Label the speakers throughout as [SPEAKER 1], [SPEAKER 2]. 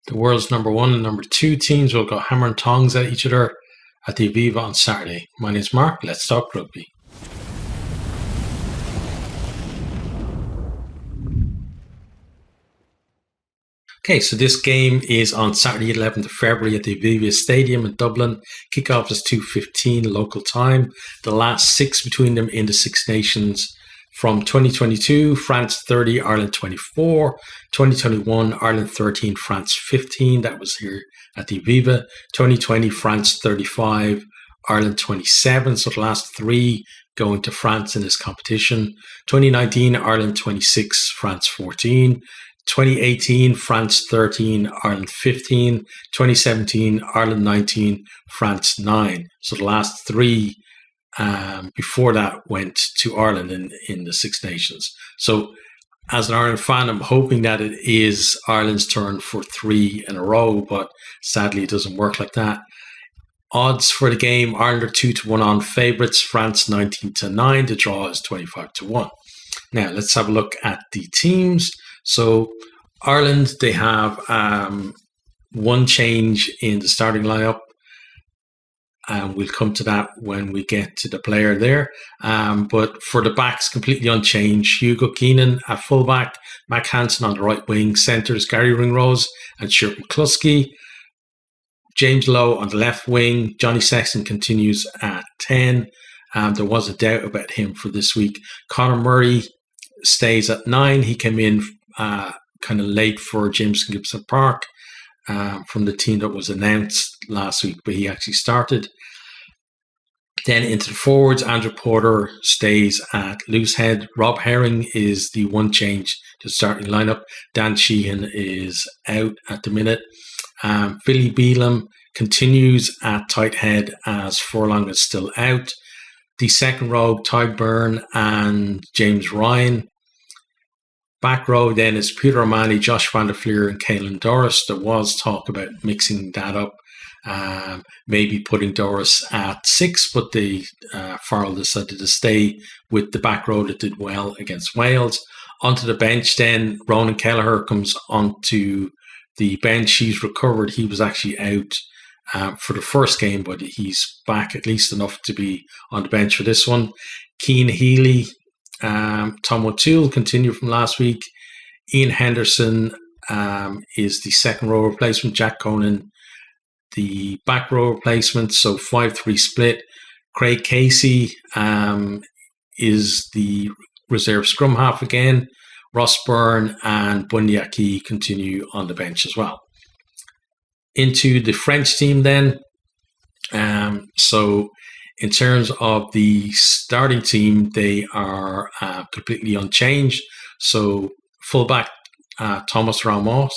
[SPEAKER 1] The world's number one and number two teams will go hammer and tongs at each other at the Aviva on Saturday. My name's Mark. Let's talk rugby. Okay, so this game is on Saturday 11th of February at the Aviva Stadium in Dublin. Kickoff is 2:15 local time. The last six between them in the Six Nations from 2022, France 30, Ireland 24. 2021, Ireland 13, France 15. That was here at the Aviva. 2020, France 35, Ireland 27. So the last three going to France in this competition. 2019, Ireland 26, France 14. 2018, France 13, Ireland 15. 2017, Ireland 19, France 9. So the last three before that went to Ireland in the Six Nations. So as an Ireland fan, I'm hoping that it is Ireland's turn for three in a row, but sadly it doesn't work like that. Odds for the game, Ireland are 2-1 on favourites, France 19-9, the draw is 25-1. Now let's have a look at the teams. So Ireland, they have one change in the starting lineup, and we'll come to that when we get to the player there. But for the backs, completely unchanged. Hugo Keenan at fullback, Mac Hansen on the right wing, centres Gary Ringrose and Stuart McCluskey. James Lowe on the left wing. Johnny Sexton continues at 10. There was a doubt about him for this week. Conor Murray stays at 9. He came in kind of late for Jameson Gibson Park from the team that was announced last week, but he actually started. Then into the forwards, Andrew Porter stays at loose head. Rob Herring is the one change to the starting lineup. Dan Sheehan is out at the minute. Billy Bealham continues at tight head as Furlong is still out. The second row, Ty Byrne and James Ryan. Back row then is Peter O'Malley, Josh van der Fleer and Caelan Doris. There was talk about mixing that up, maybe putting Doris at 6, but the Farrell decided to stay with the back row that did well against Wales. Onto the bench then, Ronan Kelleher comes onto the bench. He's recovered. He was actually out for the first game, but he's back at least enough to be on the bench for this one. Cian Healy, Tom O'Toole continue from last week. Ian Henderson is the second row replacement. Jack Conan, the back row replacement. So 5-3 split. Craig Casey is the reserve scrum half again. Ross Byrne and Bundy Aki continue on the bench as well. Into the French team then. So in terms of the starting team, they are completely unchanged. So fullback Thomas Ramos,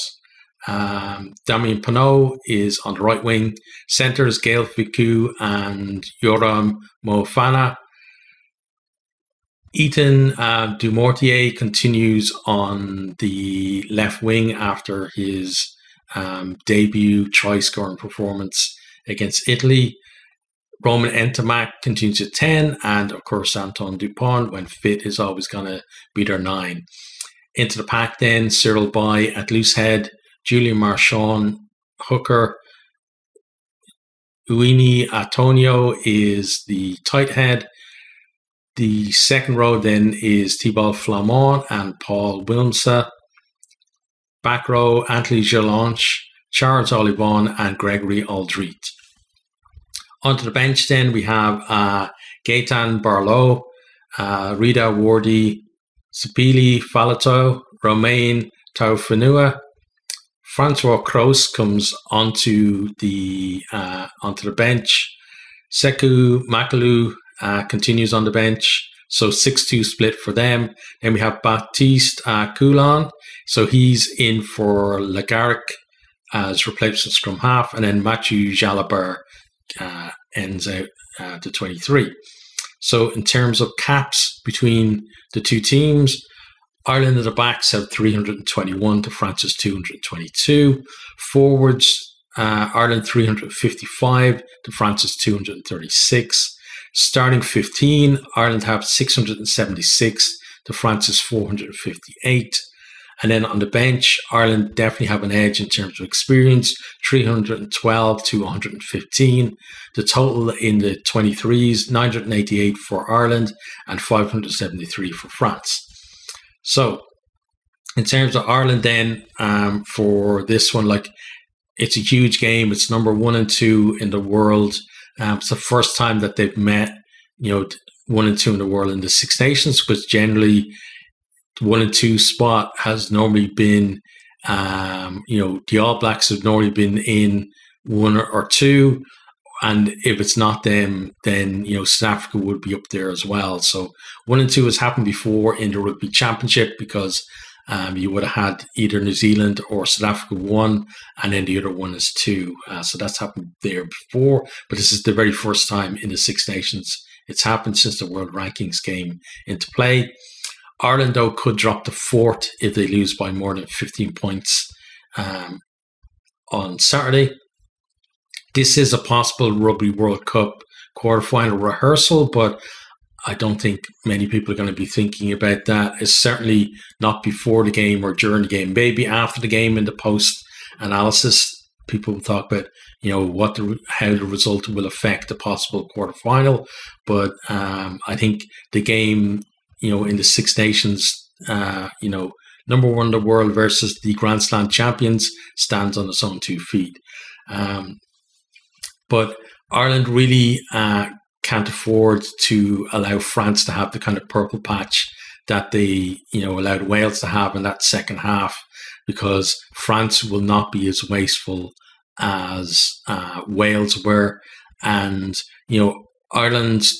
[SPEAKER 1] Damien Penaud is on the right wing. Centres Gael Ficou and Yoram Moefana. Ethan Dumortier continues on the left wing after his debut try-scoring performance against Italy. Roman Ntamack continues at 10, and of course Anton Dupont, when fit, is always going to be their 9. Into the pack then, Cyril Bay at loose head, Julian Marchand hooker, Uini Antonio is the tight head. The second row then is Thibault Flamand and Paul Wilmsa. Back row, Anthony Gelanche, Charles Olivon and Gregory Aldrit. Onto the bench then, we have Gaetan Barlow, Rida Wardi, Sibili Falato, Romain Taufenua. Francois Kroos comes onto the bench. Sekou MacLeod continues on the bench. So 6-2 split for them. Then we have Baptiste Coulon. So he's in for Lagaric as replacement scrum half. And then Mathieu Jalabert ends out to 23. So in terms of caps between the two teams, Ireland at the backs have 321 to France's 222. Forwards, Ireland 355 to France's 236. Starting 15, Ireland have 676 to France's 458. And then on the bench, Ireland definitely have an edge in terms of experience, 312 to 115. The total in the 23s, 988 for Ireland and 573 for France. So in terms of Ireland then, for this one, like, it's a huge game. It's number 1 and 2 in the world. It's the first time that they've met, 1 and 2 in the world in the Six Nations, because generally 1 and 2 spot has normally been, the All Blacks have normally been in 1 or 2. And if it's not them, then, South Africa would be up there as well. So 1 and 2 has happened before in the Rugby Championship, because you would have had either New Zealand or South Africa 1, and then the other one is 2. So that's happened there before. But this is the very first time in the Six Nations it's happened since the World Rankings came into play. Ireland, though, could drop to 4th if they lose by more than 15 points on Saturday. This is a possible Rugby World Cup quarterfinal rehearsal, but I don't think many people are going to be thinking about that. It's certainly not before the game or during the game. Maybe after the game in the post-analysis, people will talk about, how the result will affect the possible quarterfinal. But I think the game, in the Six Nations, number 1 in the world versus the Grand Slam champions stands on its own 2 feet. But Ireland really can't afford to allow France to have the kind of purple patch that they, allowed Wales to have in that second half, because France will not be as wasteful as Wales were. And, Ireland,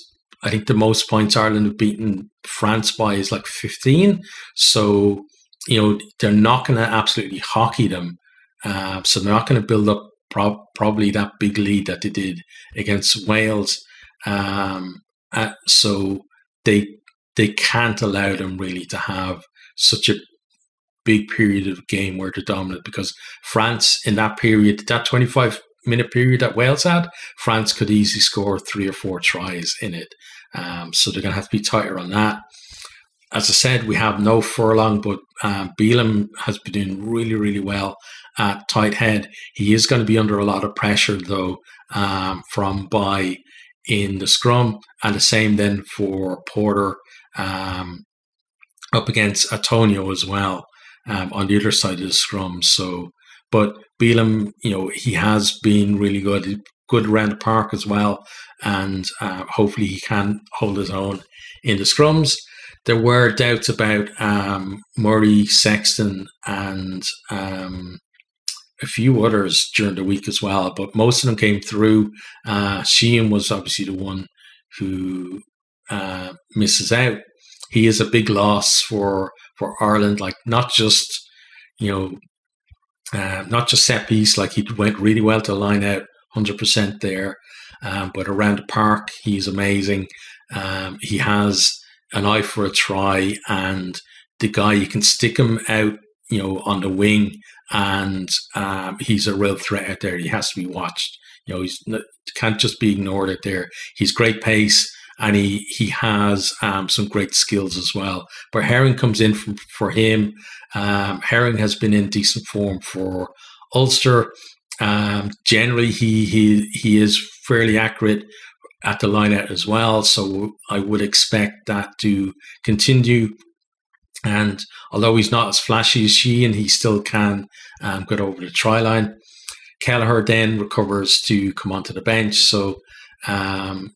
[SPEAKER 1] I think the most points Ireland have beaten France by is like 15. So, they're not going to absolutely hockey them. So they're not going to build up probably that big lead that they did against Wales. So they can't allow them really to have such a big period of game where they're dominant, because France in that period, that 25-minute period that Wales had, France could easily score 3 or 4 tries in it. So they're going to have to be tighter on that. As I said, we have no Furlong, but Bealham has been doing really, really well at tight head. He is going to be under a lot of pressure, though, from By in the scrum, and the same then for Porter up against Antonio as well on the other side of the scrum. So, but Bealham, he has been really good around the park as well, and hopefully he can hold his own in the scrums. There were doubts about Murray, Sexton, and a few others during the week as well, but most of them came through. Sheehan was obviously the one who misses out. He is a big loss for Ireland, like not just set piece, like he went really well to line out 100% there, but around the park he's amazing. He has an eye for a try, and the guy, you can stick him out, on the wing, and he's a real threat out there. He has to be watched. He's can't just be ignored out there. He's great pace, and he has some great skills as well. But Herring comes in for him. Herring has been in decent form for Ulster. Generally, he is fairly accurate at the line out as well, so I would expect that to continue. And although he's not as flashy as Sheehan, he still can get over the try line. Kelleher then recovers to come onto the bench, so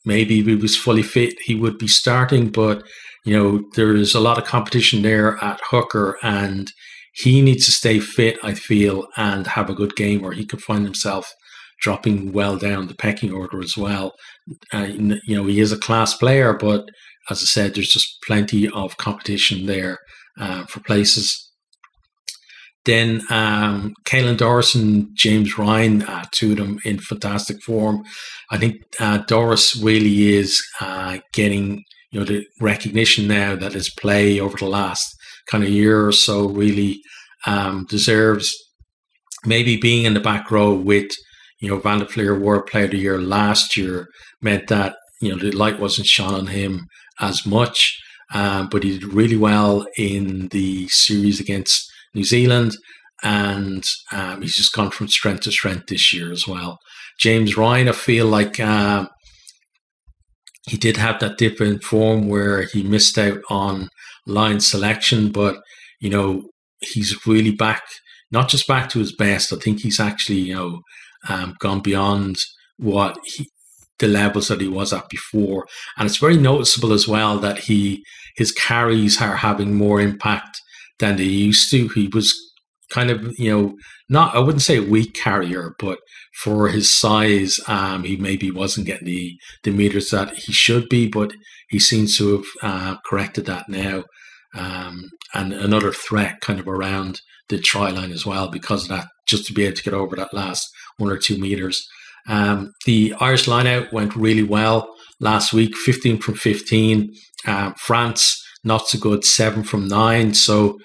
[SPEAKER 1] maybe if he was fully fit, he would be starting, but there's a lot of competition there at hooker, and he needs to stay fit, I feel, and have a good game, or he could find himself dropping well down the pecking order as well. He is a class player, but as I said, there's just plenty of competition there for places. Then Caelan Doris and James Ryan, 2 of them in fantastic form. I think Doris really is getting the recognition now that his play over the last kind of year or so really deserves maybe being in the back row with Van der Fleer World Player of the Year last year, meant that the light wasn't shone on him as much, but he did really well in the series against New Zealand, and he's just gone from strength to strength this year as well. James Ryan, I feel like he did have that dip in form where he missed out on line selection, but he's really back, not just back to his best. I think he's actually gone beyond what the levels that he was at before, and it's very noticeable as well that his carries are having more impact than they used to. He was kind of not, I wouldn't say a weak carrier, but for his size, he maybe wasn't getting the meters that he should be, but he seems to have corrected that now. And another threat kind of around the try line as well because of that, just to be able to get over that last 1 or 2 meters. The Irish lineout went really well last week, 15 from 15. France, not so good, 7 from 9. So,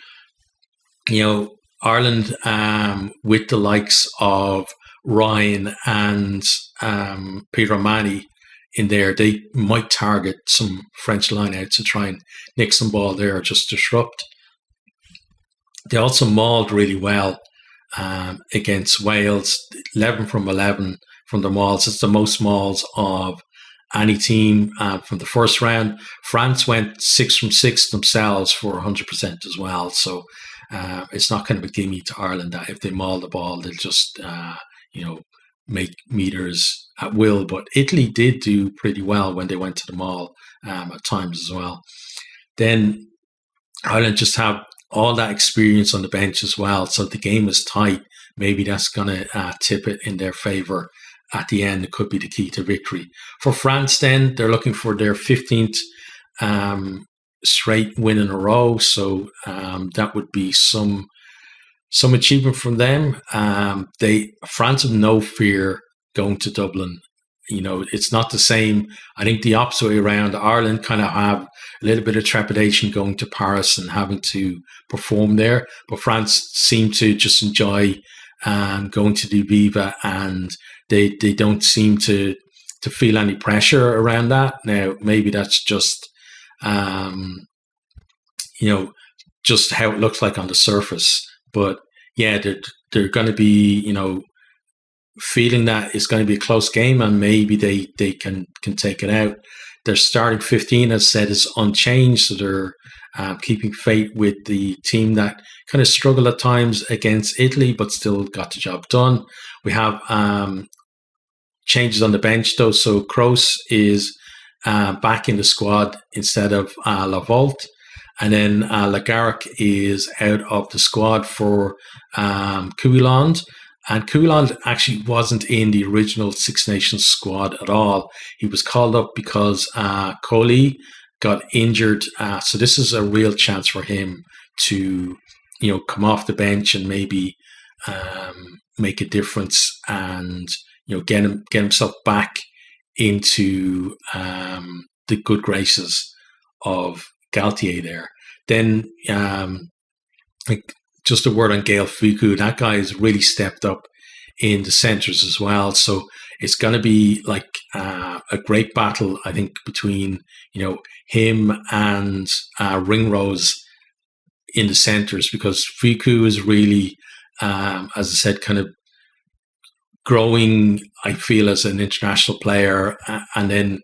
[SPEAKER 1] Ireland, with the likes of Ryan and Peter O'Mahony in there, they might target some French lineouts to try and nick some ball there or just disrupt. They also mauled really well against Wales, 11 from 11 from the mauls. It's the most mauls of any team from the first round. France went 6 from 6 themselves for 100% as well. So it's not kind of a gimme to Ireland that if they maul the ball, they'll just make meters at will. But Italy did do pretty well when they went to the maul at times as well. Then Ireland just have all that experience on the bench as well. So the game is tight. Maybe that's going to tip it in their favour at the end. It could be the key to victory. For France then, they're looking for their 15th straight win in a row. So that would be some achievement from them. France have no fear going to Dublin. It's not the same. I think the opposite way around. Ireland kind of have a little bit of trepidation going to Paris and having to perform there. But France seem to just enjoy going to the Viva, and they don't seem to feel any pressure around that. Now, maybe that's just just how it looks like on the surface. But yeah, they're going to be feeling that it's going to be a close game, and maybe they can take it out. Their starting 15, as said, is unchanged, so they're keeping faith with the team that kind of struggled at times against Italy, but still got the job done. We have changes on the bench though, so Kroos is back in the squad instead of Lavolt, and then Lagarrick is out of the squad for Couillond. And Couillond actually wasn't in the original Six Nations squad at all. He was called up because Coley got injured. So this is a real chance for him to, come off the bench and maybe make a difference and, get himself back into the good graces of Galtier there. Then just a word on Gael Fuku. That guy has really stepped up in the centres as well. So it's going to be like a great battle, I think, between him and Ringrose in the centres, because Fuku is really, as I said, kind of growing, I feel, as an international player. And then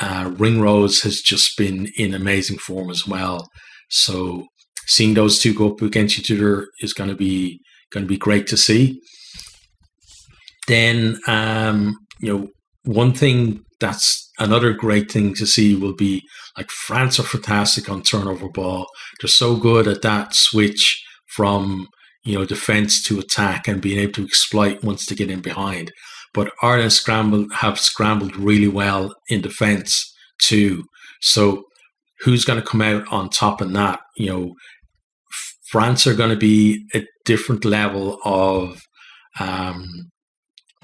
[SPEAKER 1] Ringrose has just been in amazing form as well. So seeing those two go up against each other is going to be great to see. Then, one thing that's another great thing to see will be like France are fantastic on turnover ball. They're so good at that switch from defense to attack and being able to exploit once they get in behind. But Ireland have scrambled really well in defense too. So who's going to come out on top in that? France are going to be a different level of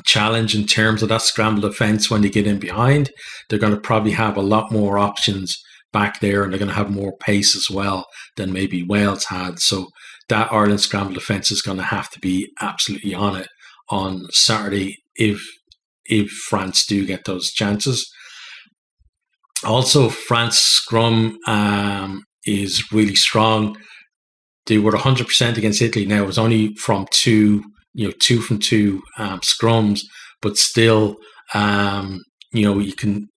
[SPEAKER 1] challenge in terms of that scramble defense when they get in behind. They're going to probably have a lot more options back there, and they're going to have more pace as well than maybe Wales had. So that Ireland scramble defense is going to have to be absolutely on it on Saturday if France do get those chances. Also, France scrum is really strong. they were 100% against Italy. Now it was only from two from two scrums, but still, you can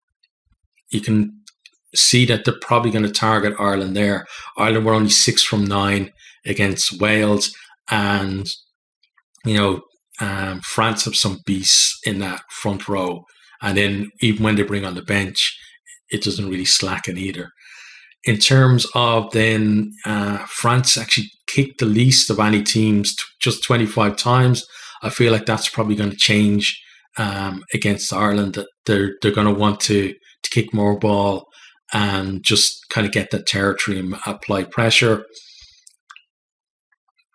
[SPEAKER 1] see that they're probably going to target Ireland there. Ireland were only 6 from 9 against Wales, and France have some beasts in that front row. And then even when they bring on the bench, it doesn't really slacken either. In terms of then, France actually kicked the least of any teams, just 25 times. I feel like that's probably going to change against Ireland, that they're going to want to kick more ball and just kind of get that territory and apply pressure.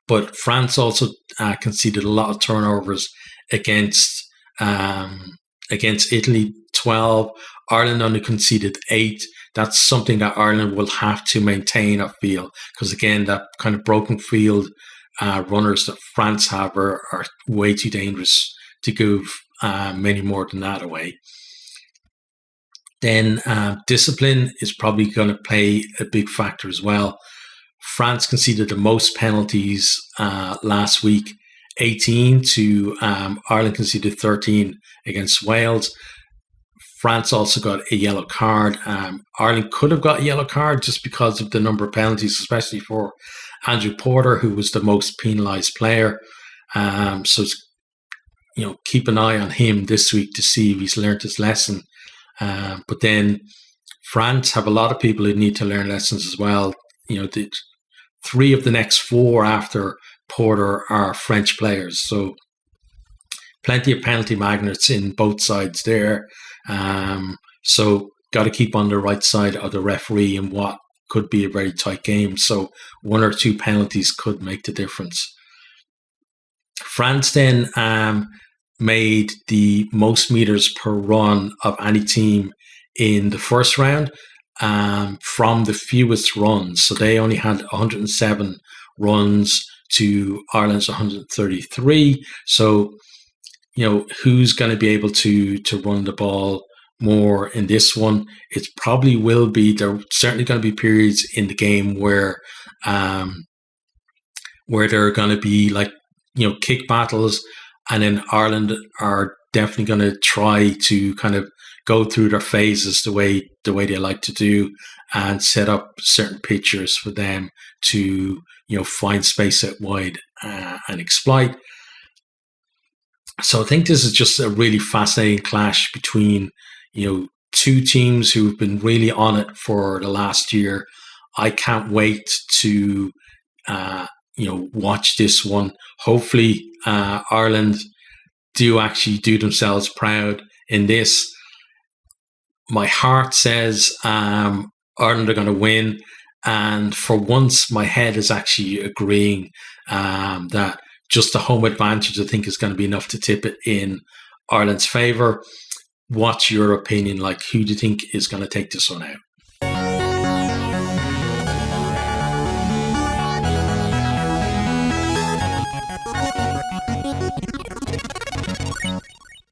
[SPEAKER 1] But France also conceded a lot of turnovers against Italy, 12. Ireland only conceded 8. That's something that Ireland will have to maintain, I feel, because again, that kind of broken field runners that France have are way too dangerous to give many more than that away. Then discipline is probably going to play a big factor as well. France conceded the most penalties last week, 18 to Ireland conceded 13 against Wales. France also got a yellow card. Ireland could have got a yellow card just because of the number of penalties, especially for Andrew Porter, who was the most penalised player. So keep an eye on him this week to see if he's learned his lesson. But then France have a lot of people who need to learn lessons as well. The 3 of the next 4 after Porter are French players. So plenty of penalty magnets in both sides there. So got to keep on the right side of the referee in what could be a very tight game. So 1 or 2 penalties could make the difference. France then made the most meters per run of any team in the first round from the fewest runs. So they only had 107 runs to Ireland's 133. So, who's going to be able to run the ball more in this one? It probably will be, there are certainly going to be periods in the game where there are going to be kick battles, and then Ireland are definitely going to try to kind of go through their phases the way they like to do, and set up certain pitches for them to find space out wide and exploit. So I think this is just a really fascinating clash between 2 teams who've been really on it for the last year. I can't wait to watch this one. Hopefully Ireland do themselves proud in this. My heart says Ireland are going to win, and for once my head is actually agreeing that just the home advantage, I think, is going to be enough to tip it in Ireland's favour. What's your opinion? Who do you think is going to take this one out?